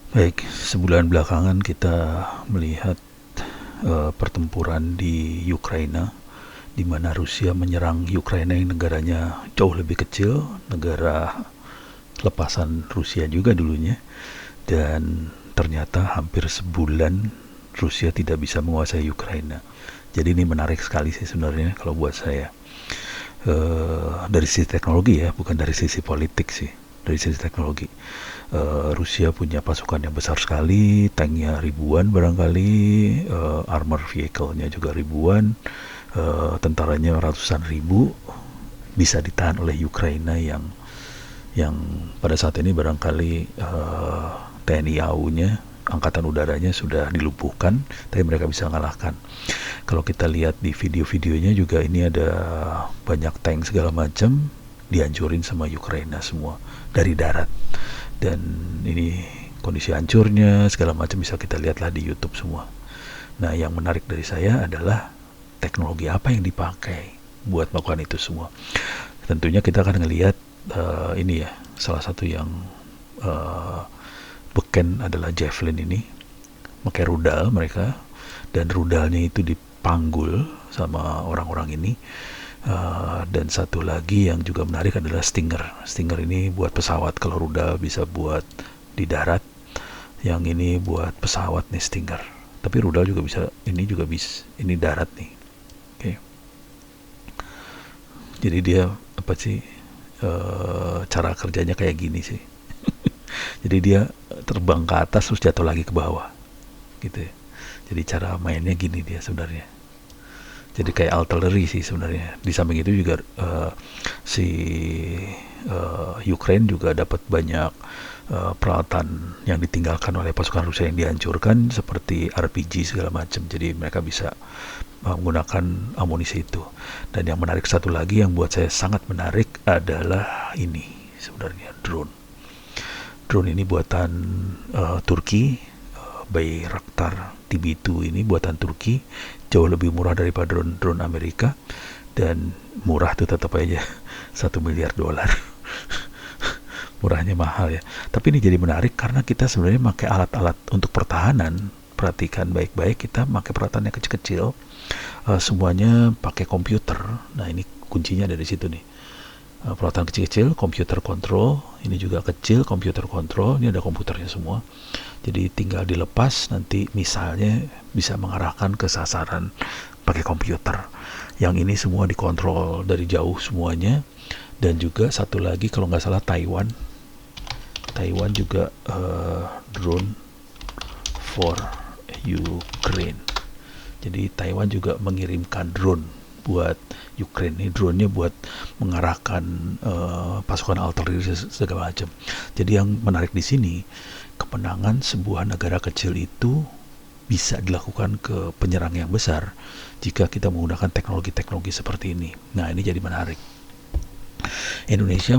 Baik, sebulan belakangan kita melihat pertempuran di Ukraina, di mana Rusia menyerang Ukraina yang negaranya jauh lebih kecil, negara lepasan Rusia juga dulunya, dan ternyata hampir sebulan Rusia tidak bisa menguasai Ukraina. Jadi ini menarik sekali sih sebenarnya kalau buat saya. Dari sisi teknologi ya, bukan dari sisi politik sih. Dari sisi teknologi, Rusia punya pasukan yang besar sekali, tanknya ribuan barangkali, armor vehicle-nya juga ribuan, tentaranya ratusan ribu, bisa ditahan oleh Ukraina yang pada saat ini barangkali TNI AU-nya, angkatan udaranya sudah dilumpuhkan, tapi mereka bisa mengalahkan. Kalau kita lihat di video-videonya juga, ini ada banyak tank segala macam dihancurin sama Ukraina semua dari darat, dan ini kondisi hancurnya segala macam bisa kita lihatlah di YouTube semua. Nah, yang menarik dari saya adalah teknologi apa yang dipakai buat melakukan itu semua. Tentunya kita akan ngelihat ini ya, salah satu yang uh, beken adalah Javelin ini, pakai rudal mereka, dan rudalnya itu dipanggul sama orang-orang ini. Dan satu lagi yang juga menarik adalah Stinger. Stinger ini buat pesawat, kalau rudal bisa buat di darat, yang ini buat pesawat nih Stinger. Tapi rudal juga bisa, ini juga bisa, ini darat nih. Oke. Okay. Jadi dia apa sih, cara kerjanya kayak gini sih. Jadi dia terbang ke atas terus jatuh lagi ke bawah, gitu ya. Jadi cara mainnya gini dia sebenarnya. Jadi kayak artillery sih sebenarnya. Di samping itu juga si Ukraine juga dapat banyak peralatan yang ditinggalkan oleh pasukan Rusia yang dihancurkan, seperti RPG segala macam. Jadi mereka bisa menggunakan amunisi itu. Dan yang menarik satu lagi yang buat saya sangat menarik adalah ini sebenarnya, drone. Drone ini buatan Turki, Bayraktar TB2 ini buatan Turki, jauh lebih murah daripada drone Amerika, dan murah tuh tetap aja $1 miliar. Murahnya mahal ya. Tapi ini jadi menarik karena kita sebenarnya pakai alat-alat untuk pertahanan. Perhatikan baik-baik, kita pakai peralatan yang kecil-kecil, semuanya pakai komputer. Nah, ini kuncinya dari situ nih. Peralatan kecil-kecil, komputer kontrol, ini juga kecil, komputer kontrol, ini ada komputernya semua. Jadi tinggal dilepas, nanti misalnya bisa mengarahkan ke sasaran pakai komputer. Yang ini semua dikontrol dari jauh semuanya. Dan juga satu lagi kalau nggak salah Taiwan juga drone for Ukraine. Jadi Taiwan juga mengirimkan drone buat Ukraine. Ini drone-nya buat mengarahkan pasukan artileri segala macam. Jadi yang menarik di sini, kemenangan sebuah negara kecil itu bisa dilakukan ke penyerang yang besar jika kita menggunakan teknologi-teknologi seperti ini. Nah, ini jadi menarik. Indonesia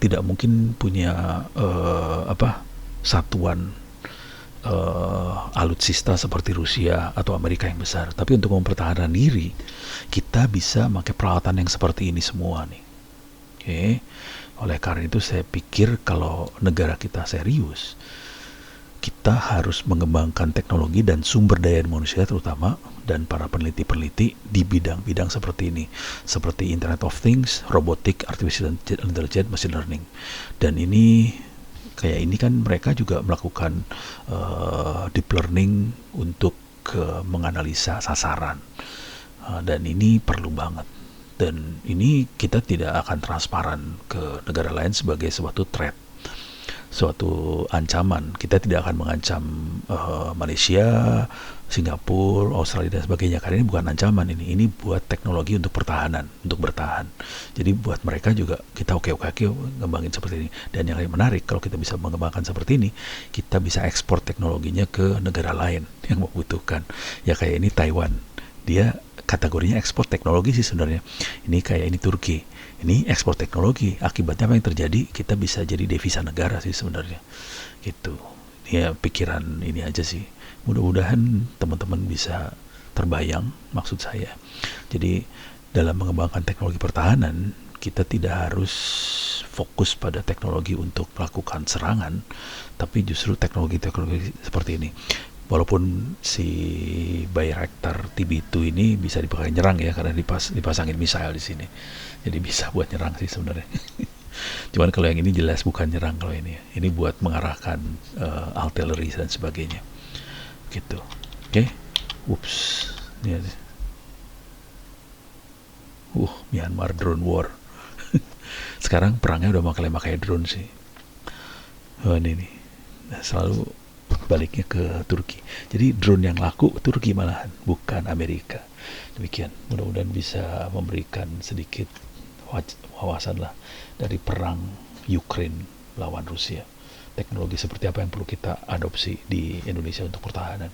tidak mungkin punya satuan alutsista seperti Rusia atau Amerika yang besar. Tapi untuk mempertahankan diri, kita bisa pakai peralatan yang seperti ini semua nih. Oke. Oleh karena itu saya pikir kalau negara kita serius, kita harus mengembangkan teknologi dan sumber daya manusia terutama, dan para peneliti-peneliti di bidang-bidang seperti ini, seperti Internet of Things, robotik, artificial intelligence, machine learning. Dan ini kayak ini kan mereka juga melakukan deep learning untuk menganalisa sasaran, dan ini perlu banget. Dan ini kita tidak akan transparan ke negara lain sebagai suatu threat, suatu ancaman. Kita tidak akan mengancam Malaysia, Singapura, Australia dan sebagainya, karena ini bukan ancaman. Ini buat teknologi untuk pertahanan, untuk bertahan. Jadi buat mereka juga kita oke ngembangin seperti ini. Dan yang menarik, kalau kita bisa mengembangkan seperti ini, kita bisa ekspor teknologinya ke negara lain yang membutuhkan. Ya kayak ini Taiwan, dia kategorinya ekspor teknologi sih sebenarnya. Ini kayak ini Turki, ini ekspor teknologi. Akibatnya apa yang terjadi? Kita bisa jadi devisa negara sih sebenarnya, gitu. Ya pikiran ini aja sih. Mudah-mudahan teman-teman bisa terbayang maksud saya. Jadi dalam mengembangkan teknologi pertahanan, kita tidak harus fokus pada teknologi untuk melakukan serangan, tapi justru teknologi-teknologi seperti ini. Walaupun si Bayraktar TB2 ini bisa dipakai nyerang ya, karena dipasangin misail di sini, jadi bisa buat nyerang sih sebenarnya. Cuman kalau yang ini jelas bukan nyerang kalau ini buat mengarahkan artillery dan sebagainya, gitu. Oke, Ups, ini ada. Myanmar drone war. Sekarang perangnya udah pakai drone sih. Ini nih, selalu baliknya ke Turki. Jadi drone yang laku Turki malahan, bukan Amerika. Demikian, mudah-mudahan bisa memberikan sedikit wawasan lah dari perang Ukraine lawan Rusia. Teknologi seperti apa yang perlu kita adopsi di Indonesia untuk pertahanan.